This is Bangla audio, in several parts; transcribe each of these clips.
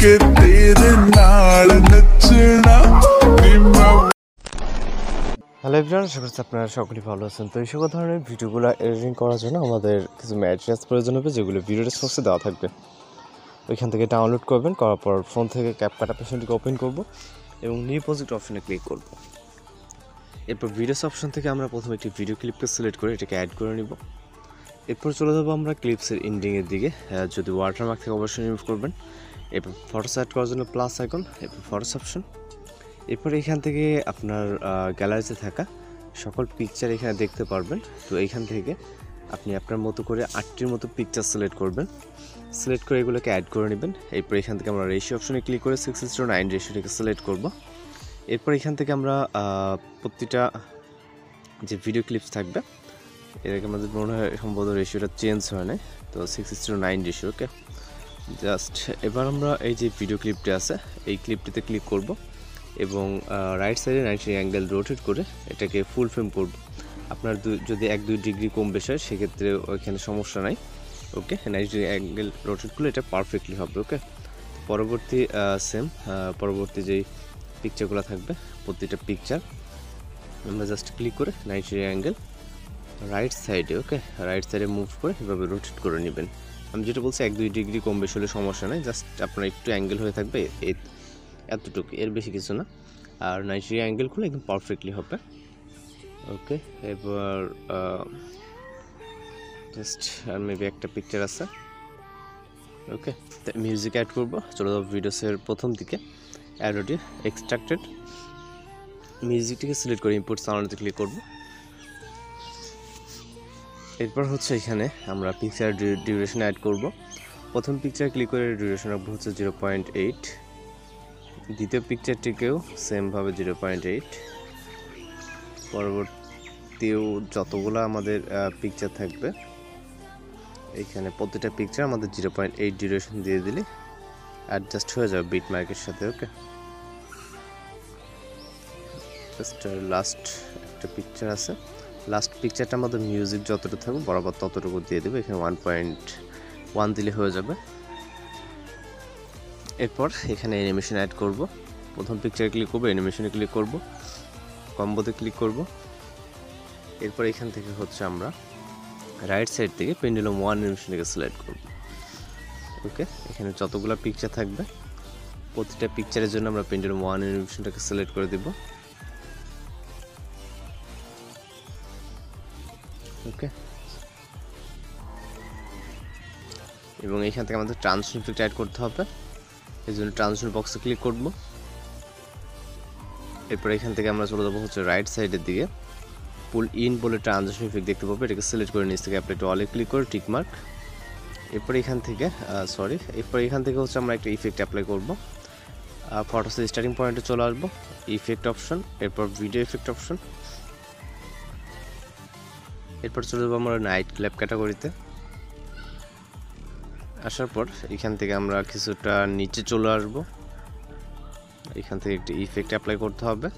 के तेरे नाल नचना হ্যালো এভরিওয়ান, আশা করছি আপনারা সকলেই ভালো আছেন। তো এই সকল ধরনের ভিডিওগুলো এডিটিং করার জন্য আমাদের কিছু ম্যাটেরিয়ালস প্রয়োজন হবে, যেগুলো ভিডিও ডেসক্রিপশনে দেওয়া থাকবে। ওইখান থেকে ডাউনলোড করবেন, করার পর ফোন থেকে ক্যাপকাট অ্যাপ্লিকেশনটিকে ওপেন করব এবং নিউ প্রজেক্ট অপশনে ক্লিক করব। এরপর ভিডিওস অপশন থেকে আমরা প্রথমে একটি ভিডিও ক্লিপকে সিলেক্ট করে এটাকে অ্যাড করে নিব। এরপর চলে যাবো আমরা ক্লিপসের এন্ডিংয়ের দিকে। যদি ওয়াটারমার্ক থেকে অবশ্যই রিমুভ করবেন। এরপর ফটোস অ্যাড করার জন্য প্লাস আইকন, এরপর ফটোস অপশন। এরপর এখান থেকে আপনার গ্যালারিতে থাকা সকল পিকচার এখানে দেখতে পারবেন। তো এইখান থেকে আপনি আপনার মতো করে 8টির মতো পিকচার সিলেক্ট করবেন। সিলেক্ট করে এগুলোকে অ্যাড করে নেবেন। এরপর এখান থেকে আমরা রেশিও অপশনে ক্লিক করে 6:9 রেশিওটাকে সিলেক্ট করব। এরপর এখান থেকে আমরা প্রতিটা যে ভিডিও ক্লিপস থাকবে এটাকে আমাদের মনে হয় সম্ভবত রেশিওটা চেঞ্জ হয় না, তো 6:9 রেশিও। ওকে, জাস্ট এবার আমরা এই যে ভিডিও ক্লিপটি আছে এই ক্লিপটিতে ক্লিক করব এবং রাইট সাইডে 90 অ্যাঙ্গেল রোটেট করে এটাকে ফুল ফ্রেম করব। আপনার যদি 1-2 ডিগ্রি কম বেশি হয় সেক্ষেত্রে ওইখানে সমস্যা নাই। ওকে, 90 অ্যাঙ্গেল রোটেট করলে এটা পারফেক্টলি হবে। ওকে, পরবর্তী পরবর্তী যেই পিকচারগুলো থাকবে প্রতিটা পিকচার আমরা জাস্ট ক্লিক করে 90 অ্যাঙ্গেল রাইট সাইডে, ওকে, রাইট সাইডে মুভ করে এভাবে রোটেট করে নেবেন। আমি যেটা বলছি 1-2 ডিগ্রি কম বেশি হলে সমস্যা নেই, জাস্ট আপনার একটু অ্যাঙ্গেল হয়ে থাকবে এতটুকু, এর বেশি কিছু না। আর 90 অ্যাঙ্গেল খুলে একদম পারফেক্টলি হবে। ওকে, এবার জাস্ট আর মেবি একটা পিকচার আছে। ওকে, মিউজিক অ্যাড করবো। চলে যাবো ভিডিওসের প্রথম দিকে, অ্যাডোটি এক্সট্রাক্টেড মিউজিকটিকে সিলেক্ট করে ইম্পোর্ট সাউন্ডে ক্লিক করব। এরপর হচ্ছে এখানে আমরা পিকচার ডিউরেশন অ্যাড করব। প্রথম পিকচার ক্লিক করে ডিউরেশন রাখবো হচ্ছে 0.8। দ্বিতীয় পিকচারটিকেও সেমভাবে 0.8। পরবর্তীও যতগুলো আমাদের পিকচার থাকবে এইখানে প্রতিটা পিকচার আমাদের 0.8 ডিউরেশন দিয়ে দিলে অ্যাডজাস্ট হয়ে যাবে বিট মার্কের সাথে। ওকে, জাস্ট লাস্ট একটা পিকচার আছে, লাস্ট পিকচারটা আমাদের মিউজিক যতটুকু থাকবে বরাবর ততটুকু দিয়ে দেবে। এখানে 1.1 দিলে হয়ে যাবে। এরপর এখানে অ্যানিমেশন অ্যাড করব। প্রথম পিকচারে ক্লিক করব, অ্যানিমেশনে ক্লিক করব, কম্বোতে ক্লিক করব। এরপর এখান থেকে হচ্ছে আমরা রাইট সাইড থেকে পেন্ডুলাম 1 অ্যানিমেশনটাকে সিলেক্ট করব। ওকে, এখানে যতগুলো পিকচার থাকবে প্রতিটা পিকচারের জন্য আমরা পেন্ডুলাম 1 অ্যানিমেশনটাকে সিলেক্ট করে দেব। ওকে, এবং এখান থেকে আমাদের ট্রান্সফর্ম ইফেক্ট অ্যাড করতে হবে, এই জন্য ট্রান্সফর্ম বক্সে ক্লিক করব। এরপর এখান থেকে আমরা চলে যাবো হচ্ছে রাইট সাইডের দিকে, পুল ইন বলে ট্রানজিশন ইফেক্ট দেখতে পাবো। এটাকে সিলেক্ট করে নিচ থেকে অ্যাপ্লাই টু অলে ক্লিক করে টিক মার্ক। এরপর এখান থেকে হচ্ছে আমরা একটা ইফেক্ট অ্যাপ্লাই করব। ফটোসের স্টার্টিং পয়েন্টে চলে আসবো, ইফেক্ট অপশন, এরপর ভিডিও ইফেক্ট অপশন। এরপর চলে যাবো আমরা নাইট ক্ল্যাপ ক্যাটাগরিতে। আসার পর এখান থেকে আমরা কিছুটা নিচে চলে আসব, এখান থেকে একটা ইফেক্ট অ্যাপ্লাই করতে হবে।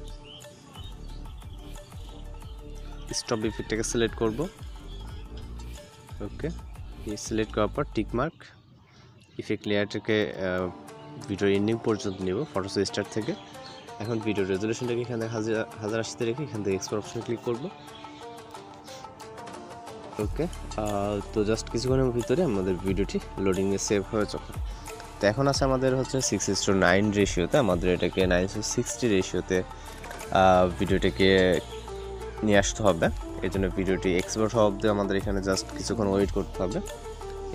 স্টপ ইফেক্টটাকে সিলেক্ট করব। ওকে, সিলেক্ট করার পর টিক মার্ক। ইফেক্ট লেয়ারটাকে ভিডিও এন্ডিং পর্যন্ত নেব ফটোস স্টার্ট থেকে। এখন ভিডিও রেজুলেশনটাকে এখানে 1080 রেখে এখান থেকে এক্সপোর্ট অপশনে ক্লিক করব। ওকে, তো জাস্ট কিছুক্ষণের ভিতরে আমাদের ভিডিওটি লোডিংয়ে সেভ হয়ে যাবে। তো এখন আছে আমাদের হচ্ছে 6:9 রেশিওতে, আমাদের এটাকে 9:60 রেশিওতে ভিডিওটাকে নিয়ে আসতে হবে। এই জন্য ভিডিওটি এক্সপোর্ট হওয়া অবধি আমাদের এখানে জাস্ট কিছুক্ষণ ওয়েট করতে হবে।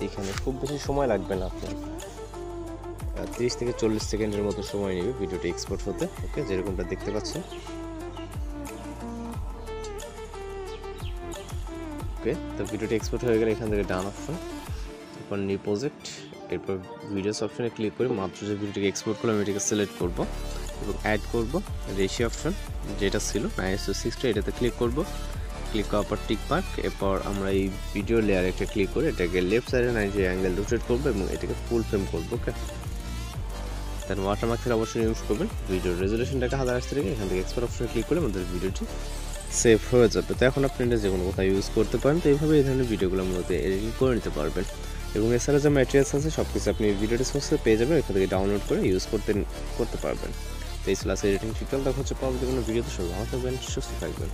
এইখানে খুব বেশি সময় লাগবে না, আপনার 30 থেকে 40 সেকেন্ডের মতো সময় নেবে ভিডিওটি এক্সপোর্ট হতে। ওকে, যেরকমটা দেখতে পাচ্ছেন। ওকে, তো ভিডিওটি এক্সপোর্ট হয়ে গেলে এখান থেকে ডান অপশন, এরপর নিউ প্রজেক্ট, এরপর ভিডিওস অপশনে ক্লিক করে মাত্র যে ভিডিওটিকে এক্সপোর্ট করলাম এটাকে সিলেক্ট করব এবং অ্যাড করব। রেশিও অপশন যেটা ছিল 9:60, এটাতে ক্লিক করব। ক্লিক করার পর টিক মার্ক। এরপর আমরা এই ভিডিও লেয়ারে একটা ক্লিক করে এটাকে লেফট সাইডে 90 অ্যাঙ্গেল রোটেট করব এবং এটাকে ফুল ফ্রেম করব। ওকে, দেন ওয়াটারমার্ক থেকে অবশ্যই ইউজ করবেন। ভিডিও রেজুলেশনটাকে 1080 রেখে এখান থেকে এক্সপোর্ট অপশনে ক্লিক করে আমাদের ভিডিওটি সেভ হয়ে যাবে। তো এখন আপনি এটা যে কোনো কোথাও ইউজ করতে পারেন। তো এইভাবে এই ধরনের ভিডিওগুলো মূলত এডিটিং করে নিতে পারবেন। এবং এছাড়া যে ম্যাটেরিয়ালস আছে সব কিছু আপনি ভিডিও ডিসক্রিপশনে পেয়ে যাবেন, এখান থেকে ডাউনলোড করে ইউজ করতে পারবেন। তো এই ক্লাস এডিটিং টিউটোরিয়াল দেখা হচ্ছে পরবর্তী কোনো ভিডিওতে। সবাই ভালো থাকবেন, সুস্থ থাকবেন।